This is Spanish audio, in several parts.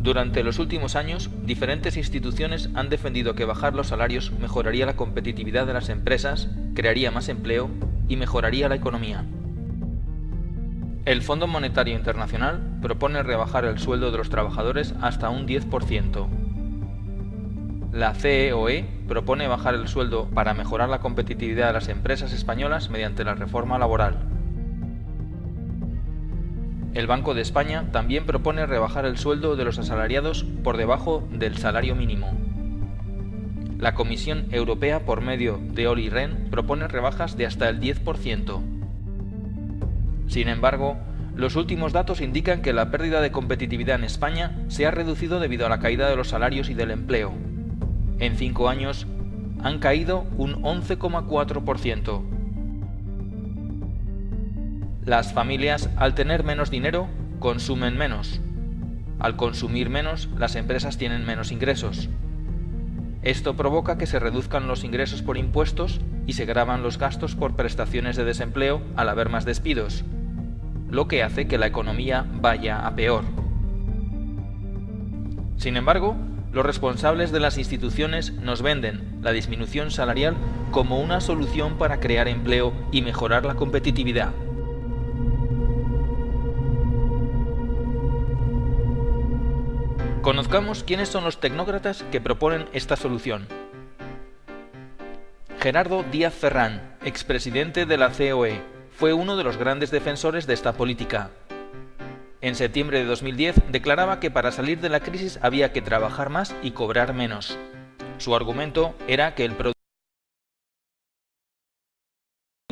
Durante los últimos años, diferentes instituciones han defendido que bajar los salarios mejoraría la competitividad de las empresas, crearía más empleo y mejoraría la economía. El Fondo Monetario Internacional propone rebajar el sueldo de los trabajadores hasta un 10%. La CEOE propone bajar el sueldo para mejorar la competitividad de las empresas españolas mediante la reforma laboral. El Banco de España también propone rebajar el sueldo de los asalariados por debajo del salario mínimo. La Comisión Europea, por medio de Olli Rehn, propone rebajas de hasta el 10%. Sin embargo, los últimos datos indican que la pérdida de competitividad en España se ha reducido debido a la caída de los salarios y del empleo. En 5 años, han caído un 11,4%. Las familias, al tener menos dinero, consumen menos. Al consumir menos, las empresas tienen menos ingresos. Esto provoca que se reduzcan los ingresos por impuestos y se gravan los gastos por prestaciones de desempleo al haber más despidos, lo que hace que la economía vaya a peor. Sin embargo, los responsables de las instituciones nos venden la disminución salarial como una solución para crear empleo y mejorar la competitividad. Conozcamos quiénes son los tecnócratas que proponen esta solución. Gerardo Díaz Ferrán, expresidente de la COE, fue uno de los grandes defensores de esta política. En septiembre de 2010 declaraba que para salir de la crisis había que trabajar más y cobrar menos. Su argumento era que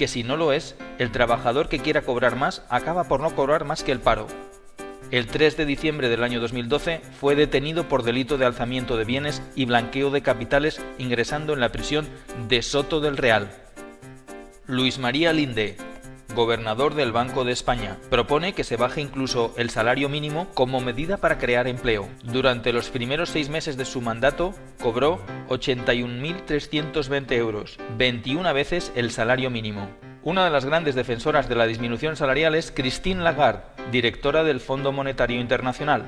si no lo es, el trabajador que quiera cobrar más acaba por no cobrar más que el paro. El 3 de diciembre del año 2012 fue detenido por delito de alzamiento de bienes y blanqueo de capitales, ingresando en la prisión de Soto del Real. Luis María Linde, gobernador del Banco de España, propone que se baje incluso el salario mínimo como medida para crear empleo. Durante los primeros 6 meses de su mandato, cobró 81.320 euros, 21 veces el salario mínimo. Una de las grandes defensoras de la disminución salarial es Christine Lagarde, directora del Fondo Monetario Internacional.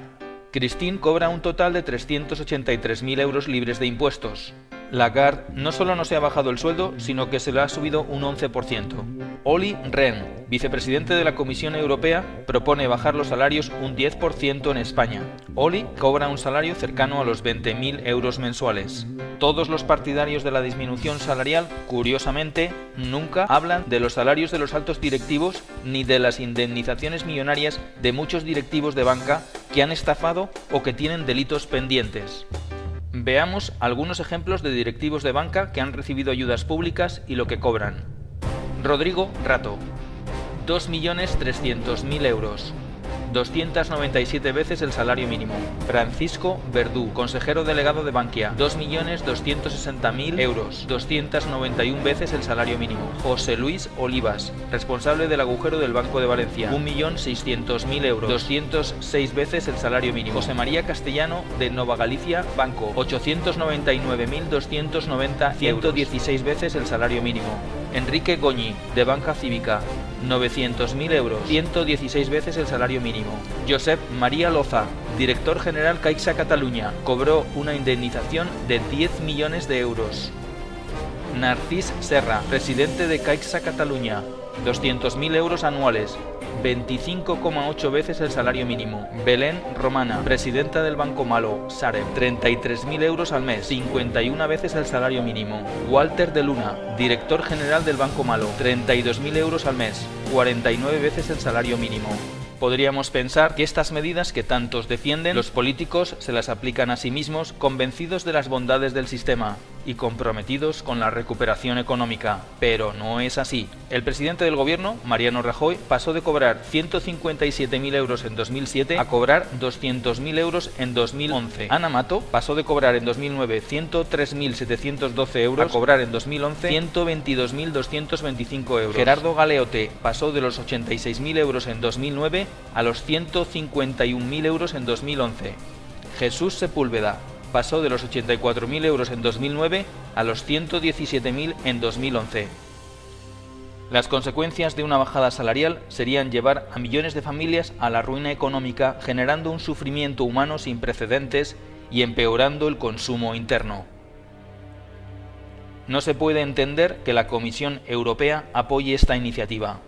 Christine cobra un total de 383.000 euros libres de impuestos. Lagarde no solo no se ha bajado el sueldo, sino que se le ha subido un 11%. Olli Rehn, vicepresidente de la Comisión Europea, propone bajar los salarios un 10% en España. Olli cobra un salario cercano a los 20.000 euros mensuales. Todos los partidarios de la disminución salarial, curiosamente, nunca hablan de los salarios de los altos directivos ni de las indemnizaciones millonarias de muchos directivos de banca que han estafado o que tienen delitos pendientes. Veamos algunos ejemplos de directivos de banca que han recibido ayudas públicas y lo que cobran. Rodrigo Rato, 2.300.000 euros, 297 veces el salario mínimo. Francisco Verdú, consejero delegado de Bankia, 2.260.000 euros, 291 veces el salario mínimo. José Luis Olivas, responsable del agujero del Banco de Valencia, 1.600.000 euros, 206 veces el salario mínimo. José María Castellano, de Nova Galicia Banco, 899.290, 116 veces el salario mínimo. Enrique Goñi, de Banca Cívica, 900.000 euros, 116 veces el salario mínimo. Josep María Loza, director general Caixa Catalunya, cobró una indemnización de 10 millones de euros. Narcís Serra, presidente de Caixa Catalunya, 200.000 euros anuales, 25,8 veces el salario mínimo. Belén Romana, presidenta del Banco Malo, Sareb, 33.000 euros al mes, 51 veces el salario mínimo. Walter de Luna, director general del Banco Malo, 32.000 euros al mes, 49 veces el salario mínimo. Podríamos pensar que estas medidas que tantos defienden, los políticos se las aplican a sí mismos, convencidos de las bondades del sistema y comprometidos con la recuperación económica. Pero no es así. El presidente del gobierno, Mariano Rajoy, pasó de cobrar 157.000 euros en 2007 a cobrar 200.000 euros en 2011. Ana Mato pasó de cobrar en 2009 103.712 euros a cobrar en 2011 122.225 euros. Gerardo Galeote pasó de los 86.000 euros en 2009 a los 151.000 euros en 2011. Jesús Sepúlveda pasó de los 84.000 euros en 2009 a los 117.000 en 2011. Las consecuencias de una bajada salarial serían llevar a millones de familias a la ruina económica, generando un sufrimiento humano sin precedentes y empeorando el consumo interno. No se puede entender que la Comisión Europea apoye esta iniciativa.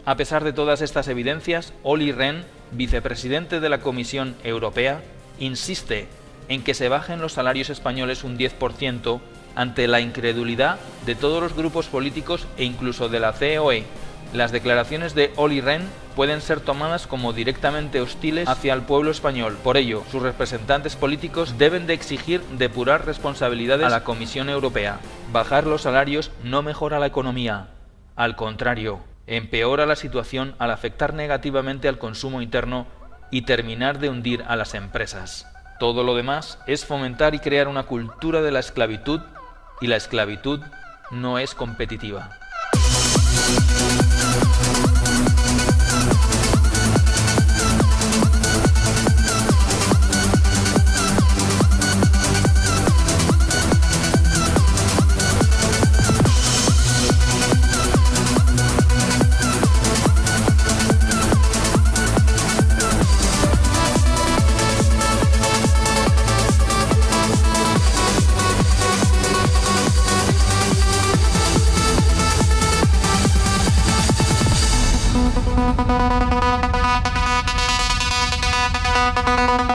A pesar de todas estas evidencias, Olli Rehn, vicepresidente de la Comisión Europea, insiste en que se bajen los salarios españoles un 10% ante la incredulidad de todos los grupos políticos e incluso de la COE. Las declaraciones de Olli Rehn pueden ser tomadas como directamente hostiles hacia el pueblo español. Por ello, sus representantes políticos deben de exigir depurar responsabilidades a la Comisión Europea. Bajar los salarios no mejora la economía. Al contrario, empeora la situación al afectar negativamente al consumo interno y terminar de hundir a las empresas. Todo lo demás es fomentar y crear una cultura de la esclavitud, y la esclavitud no es competitiva. Thank you.